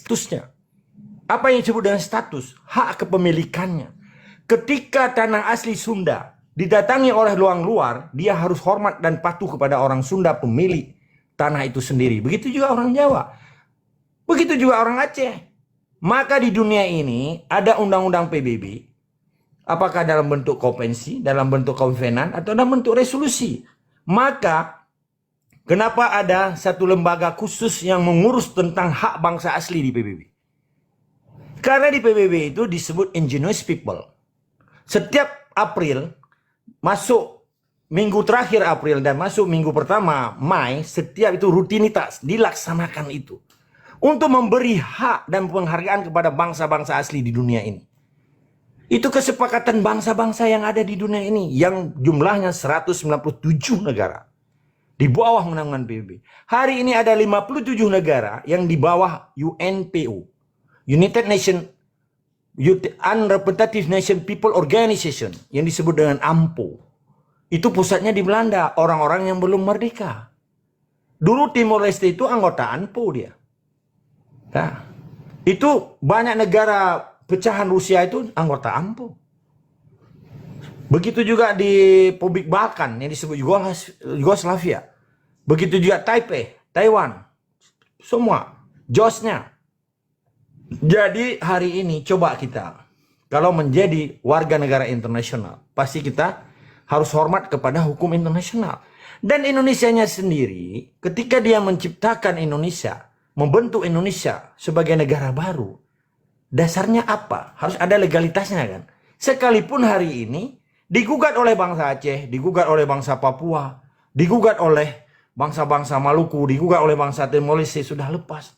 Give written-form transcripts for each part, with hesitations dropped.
statusnya. Apa yang disebut dengan status? Hak kepemilikannya. Ketika tanah asli Sunda didatangi oleh orang luar, dia harus hormat dan patuh kepada orang Sunda pemilik tanah itu sendiri. Begitu juga orang Jawa. Begitu juga orang Aceh. Maka di dunia ini ada undang-undang PBB. Apakah dalam bentuk konvensi, dalam bentuk konvenan, atau dalam bentuk resolusi. Maka kenapa ada satu lembaga khusus yang mengurus tentang hak bangsa asli di PBB? Karena di PBB itu disebut indigenous people. Setiap April, masuk minggu terakhir April dan masuk minggu pertama Mei, setiap itu rutinitas dilaksanakan itu. Untuk memberi hak dan penghargaan kepada bangsa-bangsa asli di dunia ini. Itu kesepakatan bangsa-bangsa yang ada di dunia ini. Yang jumlahnya 197 negara. Di bawah naungan PBB. Hari ini ada 57 negara yang di bawah UNPO. United Nation Unrepresentative Nation People Organization. Yang disebut dengan AMPO. Itu pusatnya di Belanda. Orang-orang yang belum merdeka. Dulu Timor Leste itu anggota AMPO dia. Nah, itu banyak negara pecahan Rusia itu anggota AMPO. Begitu juga di Republik Balkan yang disebut Yugoslavia. Begitu juga Taipei, Taiwan. Semua josnya. Jadi hari ini coba kita kalau menjadi warga negara internasional, pasti kita harus hormat kepada hukum internasional. Dan Indonesianya sendiri ketika dia menciptakan Indonesia, membentuk Indonesia sebagai negara baru, dasarnya apa? Harus ada legalitasnya kan? Sekalipun hari ini digugat oleh bangsa Aceh, digugat oleh bangsa Papua, digugat oleh bangsa-bangsa Maluku, digugat oleh bangsa Timor Leste, sudah lepas.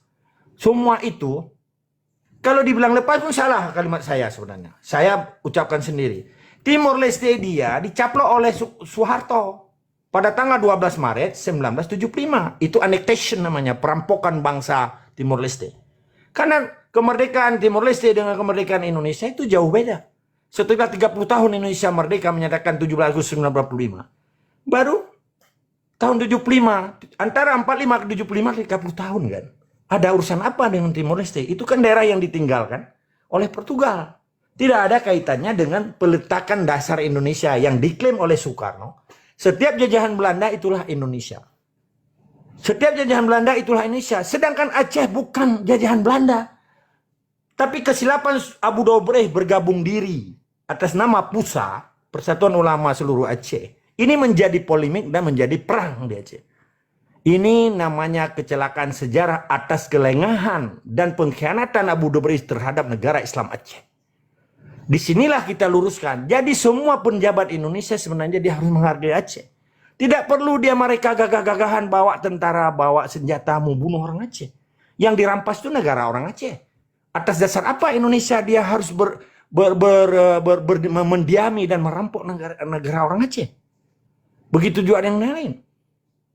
Semua itu, kalau dibilang lepas pun salah kalimat saya sebenarnya. Saya ucapkan sendiri. Timor Leste dia dicaplok oleh Soeharto. Pada tanggal 12 Maret 1975. Itu annexation namanya. Perampokan bangsa Timor Leste. Karena kemerdekaan Timor Leste dengan kemerdekaan Indonesia itu jauh beda. Setelah 30 tahun Indonesia merdeka menyatakan 17 Agustus 1945. Baru tahun 75. Antara 45 ke 75 30 tahun kan. Ada urusan apa dengan Timor Leste? Itu kan daerah yang ditinggalkan oleh Portugal. Tidak ada kaitannya dengan peletakan dasar Indonesia yang diklaim oleh Soekarno. Setiap jajahan Belanda itulah Indonesia. Setiap jajahan Belanda itulah Indonesia. Sedangkan Aceh bukan jajahan Belanda. Tapi kesilapan Abu Dobreh bergabung diri atas nama PUSA, Persatuan Ulama Seluruh Aceh. Ini menjadi polemik dan menjadi perang di Aceh. Ini namanya kecelakaan sejarah atas kelengahan dan pengkhianatan Abu Dobreh terhadap negara Islam Aceh. Disinilah kita luruskan. Jadi semua penjabat Indonesia sebenarnya dia harus menghargai Aceh. Tidak perlu dia mereka gagah-gagahan bawa tentara, bawa senjata membunuh orang Aceh. Yang dirampas itu negara orang Aceh. Atas dasar apa Indonesia dia harus mendiami dan merampok negara orang Aceh? Begitu juga yang lain.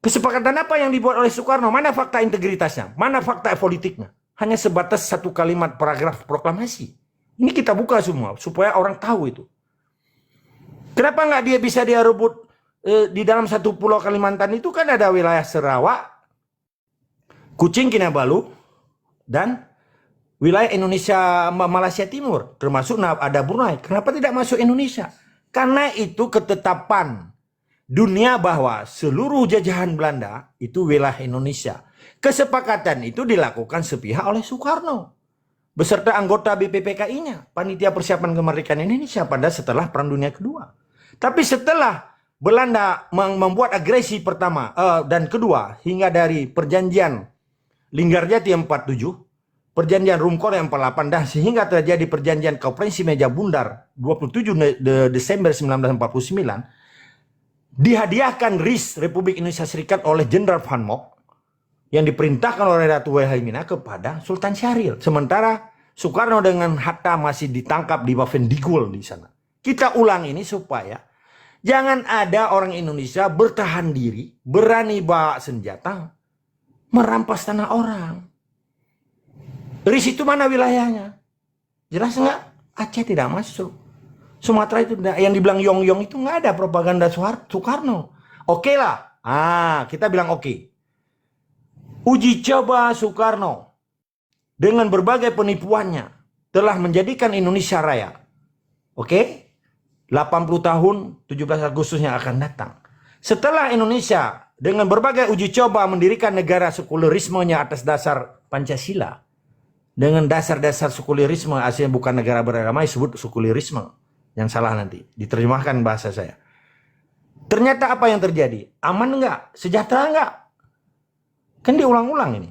Kesepakatan apa yang dibuat oleh Soekarno? Mana fakta integritasnya? Mana fakta politiknya? Hanya sebatas satu kalimat paragraf proklamasi. Ini kita buka semua supaya orang tahu itu. Kenapa nggak dia bisa dia rebut di dalam satu pulau Kalimantan itu kan ada wilayah Sarawak, Kuching Kinabalu, dan wilayah Indonesia Malaysia Timur, termasuk ada Brunei. Kenapa tidak masuk Indonesia? Karena itu ketetapan dunia bahwa seluruh jajahan Belanda itu wilayah Indonesia. Kesepakatan itu dilakukan sepihak oleh Soekarno beserta anggota BPPKI-nya, Panitia Persiapan Kemerdekaan Indonesia, pada setelah Perang Dunia Kedua. Tapi setelah Belanda membuat agresi pertama dan kedua, hingga dari perjanjian Linggarjati 47, perjanjian Rumkor yang 48, dan sehingga terjadi perjanjian Konferensi Meja Bundar 27 Desember 1949, dihadiahkan RIS Republik Indonesia Serikat oleh Jenderal Van Mock yang diperintahkan oleh Ratu Wilhelmina kepada Sultan Syahrir. Sementara Soekarno dengan Hatta masih ditangkap di Bavendigul di sana. Kita ulang ini supaya jangan ada orang Indonesia bertahan diri, berani bawa senjata, merampas tanah orang. RIS itu mana wilayahnya? Jelas nggak? Aceh tidak masuk. Sumatera itu yang dibilang Yong-Yong itu nggak ada propaganda Soekarno. Oke lah. Kita bilang oke. Uji coba Soekarno dengan berbagai penipuannya telah menjadikan Indonesia raya. Oke? 80 tahun 17 Agustus yang akan datang. Setelah Indonesia dengan berbagai uji coba mendirikan negara sekulerismenya atas dasar Pancasila. Dengan dasar-dasar sekulerisme, aslinya bukan negara beragama, disebut sekulerisme. Yang salah nanti, diterjemahkan bahasa saya. Ternyata apa yang terjadi? Aman enggak? Sejahtera enggak? Kan diulang-ulang ini.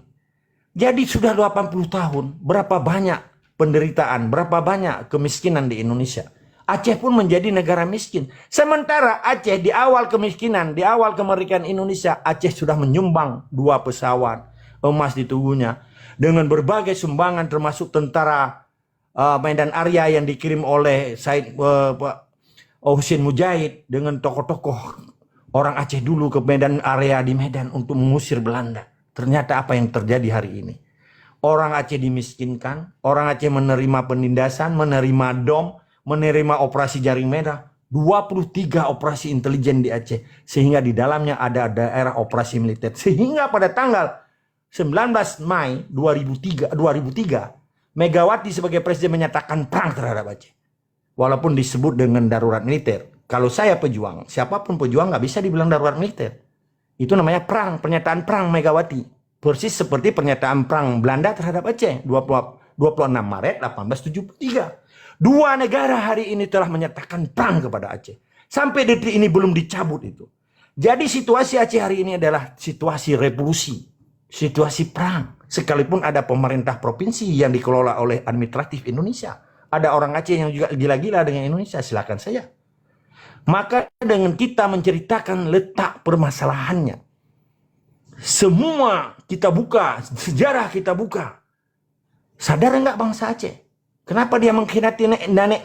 Jadi sudah 80 tahun, berapa banyak penderitaan, berapa banyak kemiskinan di Indonesia. Aceh pun menjadi negara miskin. Sementara Aceh di awal kemiskinan, di awal kemerdekaan Indonesia, Aceh sudah menyumbang 2 pesawat, emas di tubuhnya. Dengan berbagai sumbangan termasuk tentara Medan Arya yang dikirim oleh Said Husin Mujahid dengan tokoh-tokoh orang Aceh dulu ke Medan Arya di Medan untuk mengusir Belanda. Ternyata apa yang terjadi hari ini? Orang Aceh dimiskinkan, orang Aceh menerima penindasan, menerima DOM, menerima operasi jaring merah, 23 operasi intelijen di Aceh, sehingga di dalamnya ada daerah operasi militer. Sehingga pada tanggal 19 Mei 2003, Megawati sebagai presiden menyatakan perang terhadap Aceh. Walaupun disebut dengan darurat militer. Kalau saya pejuang, siapapun pejuang nggak bisa dibilang darurat militer. Itu namanya perang, pernyataan perang Megawati. Persis seperti pernyataan perang Belanda terhadap Aceh, 26 Maret 1873. 2 negara hari ini telah menyatakan perang kepada Aceh. Sampai detik ini belum dicabut itu. Jadi situasi Aceh hari ini adalah situasi revolusi. Situasi perang. Sekalipun ada pemerintah provinsi yang dikelola oleh administratif Indonesia. Ada orang Aceh yang juga gila-gila dengan Indonesia. Silakan saja. Maka dengan kita menceritakan letak permasalahannya. Semua kita buka. Sejarah kita buka. Sadar enggak bangsa Aceh? Kenapa dia mengkhianati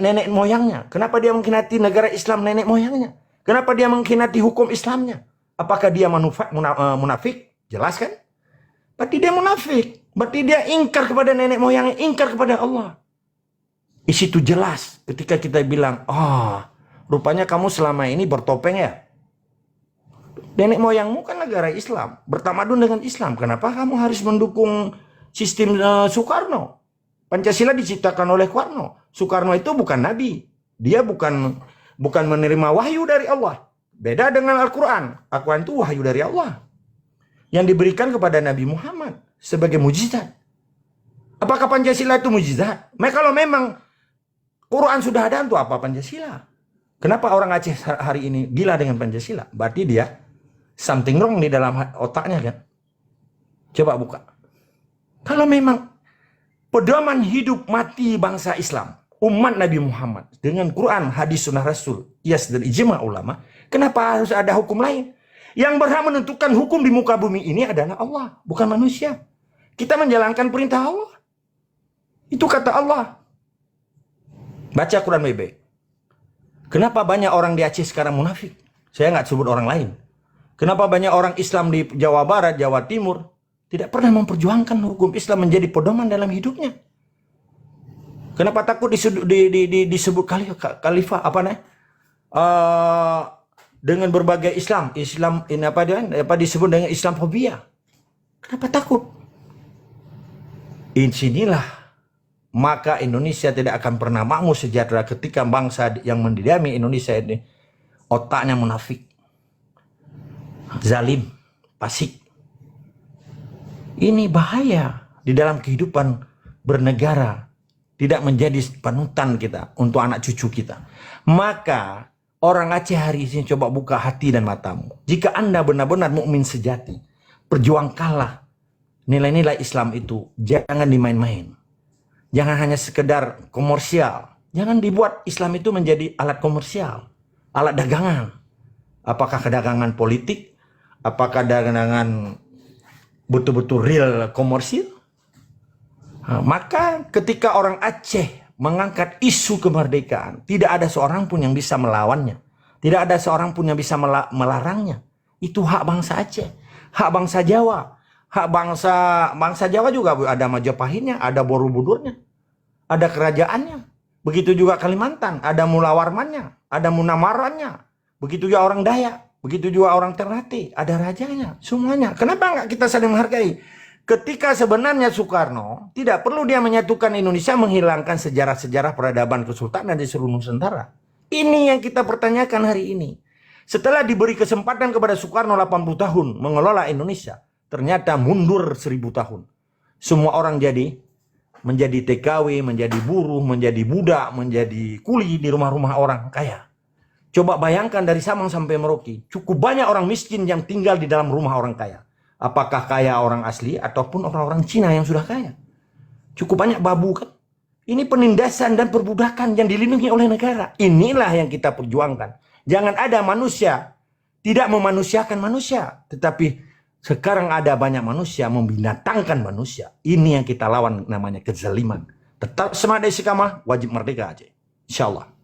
nenek moyangnya? Kenapa dia mengkhianati negara Islam nenek moyangnya? Kenapa dia mengkhianati hukum Islamnya? Apakah dia munafik? Jelas kan? Berarti dia munafik. Berarti dia ingkar kepada nenek moyangnya, ingkar kepada Allah. Di situ jelas ketika kita bilang, rupanya kamu selama ini bertopeng ya. Nenek moyangmu kan negara Islam, bertamadun dengan Islam. Kenapa kamu harus mendukung sistem Soekarno? Pancasila diciptakan oleh Soekarno. Soekarno itu bukan nabi. Dia bukan menerima wahyu dari Allah. Beda dengan Al-Quran. Al-Quran itu wahyu dari Allah. Yang diberikan kepada Nabi Muhammad sebagai mujizat. Apakah Pancasila itu mujizat? Kalau memang Quran sudah ada, untuk apa Pancasila? Kenapa orang Aceh hari ini gila dengan Pancasila? Berarti dia something wrong di dalam otaknya kan? Coba buka. Kalau memang pedoman hidup mati bangsa Islam, umat Nabi Muhammad dengan Quran, hadis, sunnah Rasul, qiyas dan ijma ulama, kenapa harus ada hukum lain? Yang berhak menentukan hukum di muka bumi ini adalah Allah, bukan manusia. Kita menjalankan perintah Allah. Itu kata Allah. Baca Quran baik-baik. Kenapa banyak orang di Aceh sekarang munafik? Saya nggak sebut orang lain. Kenapa banyak orang Islam di Jawa Barat, Jawa Timur tidak pernah memperjuangkan hukum Islam menjadi pedoman dalam hidupnya? Kenapa takut disebut khalifah apa nih? Dengan berbagai Islam ini apa disebut dengan Islamfobia? Kenapa takut? Inilah maka Indonesia tidak akan pernah makmur sejahtera ketika bangsa yang mendiami Indonesia ini otaknya munafik, zalim, fasik. Ini bahaya di dalam kehidupan bernegara, tidak menjadi panutan kita untuk anak cucu kita. Maka orang Aceh hari ini coba buka hati dan matamu. Jika Anda benar-benar mukmin sejati, perjuangkanlah nilai-nilai Islam itu. Jangan dimain-main. Jangan hanya sekedar komersial. Jangan dibuat Islam itu menjadi alat komersial, alat dagangan. Apakah kedagangan politik? Apakah dagangan betul-betul real komersil? Maka ketika orang Aceh mengangkat isu kemerdekaan, tidak ada seorang pun yang bisa melawannya. Tidak ada seorang pun yang bisa melarangnya. Itu hak bangsa Aceh, hak bangsa Jawa, hak bangsa Jawa juga ada Majapahitnya, ada Borobudurnya, ada kerajaannya. Begitu juga Kalimantan, ada Mulawarmannya, ada Munamarannya. Begitu juga orang Dayak, begitu juga orang Ternate, ada rajanya, semuanya. Kenapa nggak kita saling menghargai? Ketika sebenarnya Soekarno tidak perlu dia menyatukan Indonesia, menghilangkan sejarah-sejarah peradaban kesultanan di seluruh Nusantara. Ini yang kita pertanyakan hari ini. Setelah diberi kesempatan kepada Soekarno 80 tahun mengelola Indonesia, ternyata mundur 1000 tahun. Semua orang menjadi TKW, menjadi buruh, menjadi budak, menjadi kuli di rumah-rumah orang kaya. Coba bayangkan dari Sabang sampai Merauke, cukup banyak orang miskin yang tinggal di dalam rumah orang kaya. Apakah kaya orang asli ataupun orang-orang Cina yang sudah kaya. Cukup banyak babu kan. Ini penindasan dan perbudakan yang dilindungi oleh negara. Inilah yang kita perjuangkan. Jangan ada manusia tidak memanusiakan manusia. Tetapi sekarang ada banyak manusia membinatangkan manusia. Ini yang kita lawan, namanya kezaliman. Tetap semangat istiqamah, wajib merdeka aja. Insyaallah.